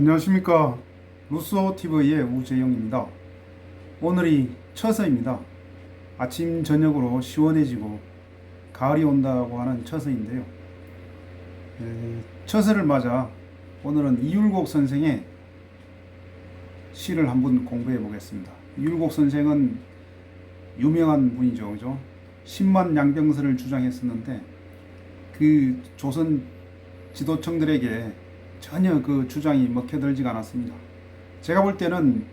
안녕하십니까. 루쏘TV의 우재영입니다. 오늘이 처서입니다. 아침 저녁으로 시원해지고 가을이 온다고 하는 처서인데요. 처서를 맞아 오늘은 이율곡 선생의 시를 한번 공부해 보겠습니다. 이율곡 선생은 유명한 분이죠, 그죠? 10만 양병설을 주장했었는데 그 조선 지도층들에게 전혀 그 주장이 먹혀들지가 않았습니다. 제가 볼 때는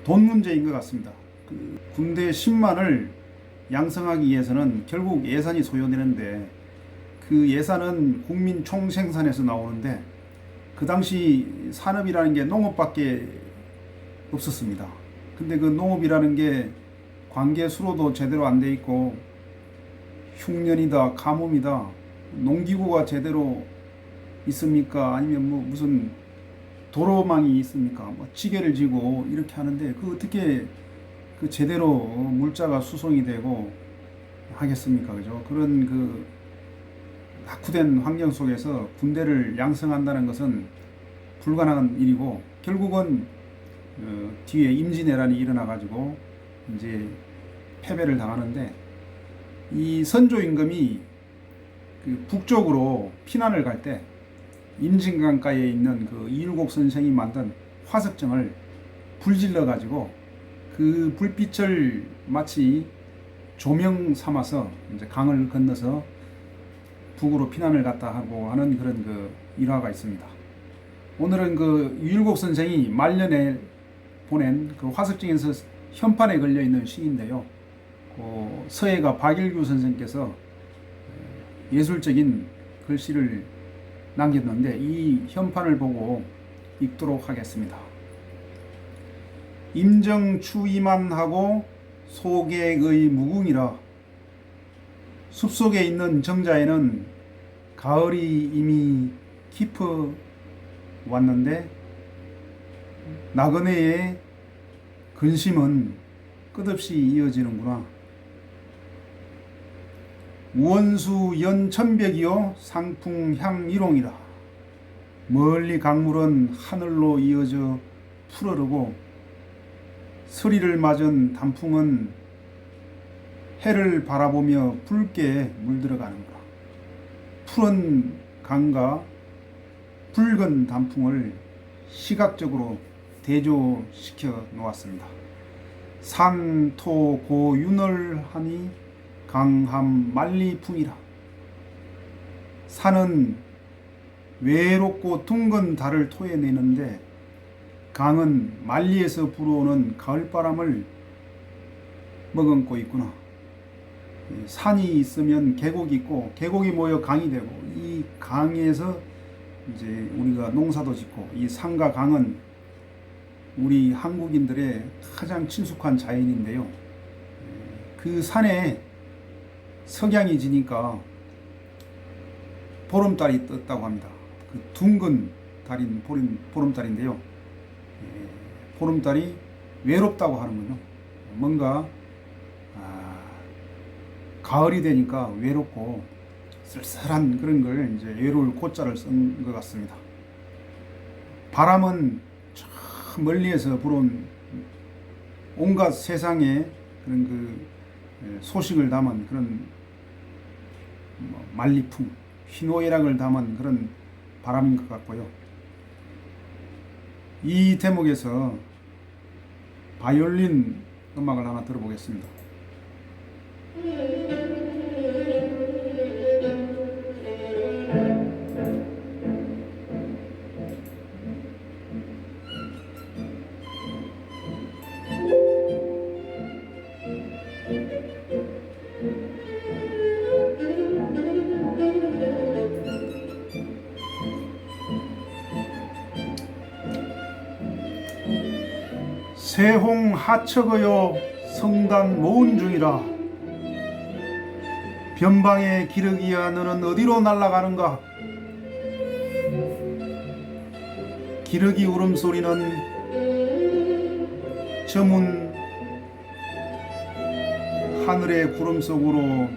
돈 문제인 것 같습니다. 그 군대 10만을 양성하기 위해서는 결국 예산이 소요되는데 그 예산은 국민 총생산에서 나오는데 그 당시 산업이라는 게 농업밖에 없었습니다. 근데 그 농업이라는 게 관계 수로도 제대로 안 돼 있고 흉년이다, 가뭄이다, 농기구가 제대로 있습니까? 아니면 뭐 무슨 도로망이 있습니까? 뭐 지게를 지고 이렇게 하는데 그 어떻게 그 제대로 물자가 수송이 되고 하겠습니까? 그죠? 그런 그 낙후된 환경 속에서 군대를 양성한다는 것은 불가능한 일이고 결국은 뒤에 임진왜란이 일어나 가지고 이제 패배를 당하는데 이 선조 임금이 그 북쪽으로 피난을 갈때 임진강가에 있는 그 이율곡 선생이 만든 화석정을 불질러 가지고 그 불빛을 마치 조명 삼아서 이제 강을 건너서 북으로 피난을 갔다 하고 하는 그런 그 일화가 있습니다. 오늘은 그 이율곡 선생이 말년에 보낸 그 화석정에서 현판에 걸려 있는 시인데요. 그 서예가 박일규 선생께서 예술적인 글씨를 남겼는데 이 현판을 보고 읽도록 하겠습니다. 임정추이만 하고 소객의 무궁이라 숲속에 있는 정자에는 가을이 이미 깊어 왔는데 나그네의 근심은 끝없이 이어지는구나. 우원수 연천벽이요 상풍향일홍이라 멀리 강물은 하늘로 이어져 푸르르고 서리를 맞은 단풍은 해를 바라보며 붉게 물들어가는구나. 푸른 강과 붉은 단풍을 시각적으로 대조시켜 놓았습니다. 산토 고윤월하니 강함 만리풍이라. 산은 외롭고 둥근 달을 토해내는데 강은 만리에서 불어오는 가을바람을 머금고 있구나. 산이 있으면 계곡이 있고 계곡이 모여 강이 되고 이 강에서 이제 우리가 농사도 짓고 이 산과 강은 우리 한국인들의 가장 친숙한 자연인데요. 그 산에 석양이 지니까 보름달이 떴다고 합니다. 그 둥근 달인 보름달인데요. 보름달이 외롭다고 하는군요. 뭔가 가을이 되니까 외롭고 쓸쓸한 그런 걸 이제 외로울 고자를 쓴 것 같습니다. 바람은 저 멀리에서 불어온 온갖 세상의 그런 그 소식을 담은 그런 만리풍, 희노애락을 담은 그런 바람인 것 같고요. 이 대목에서 바이올린 음악을 하나 들어보겠습니다. 세홍 하척어요 성단 모은 중이라. 변방의 기러기야 너는 어디로 날아가는가. 기러기 울음소리는 저문 하늘의 구름 속으로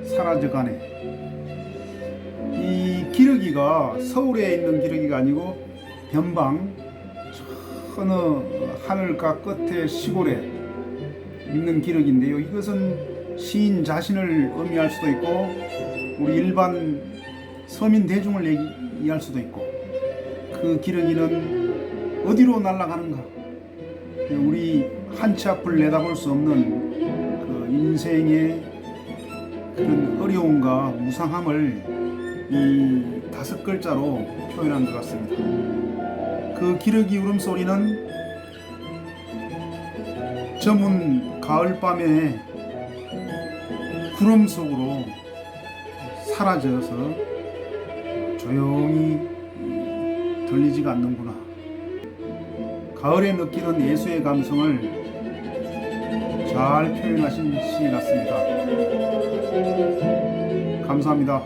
사라져가네. 이 기러기가 서울에 있는 기러기가 아니고 변방 어느 하늘가 끝에 시골에 있는 기록인데요. 이것은 시인 자신을 의미할 수도 있고 우리 일반 서민 대중을 얘기할 수도 있고 그 기러기는 어디로 날아가는가? 우리 한 치 앞을 내다볼 수 없는 그 인생의 그런 어려움과 무상함을 이 5글자로 표현한 것 같습니다. 그 기러기 울음소리는 저문 가을밤에 구름 속으로 사라져서 조용히 들리지가 않는구나. 가을에 느끼는 예수의 감성을 잘 표현하신 시 같습니다. 감사합니다.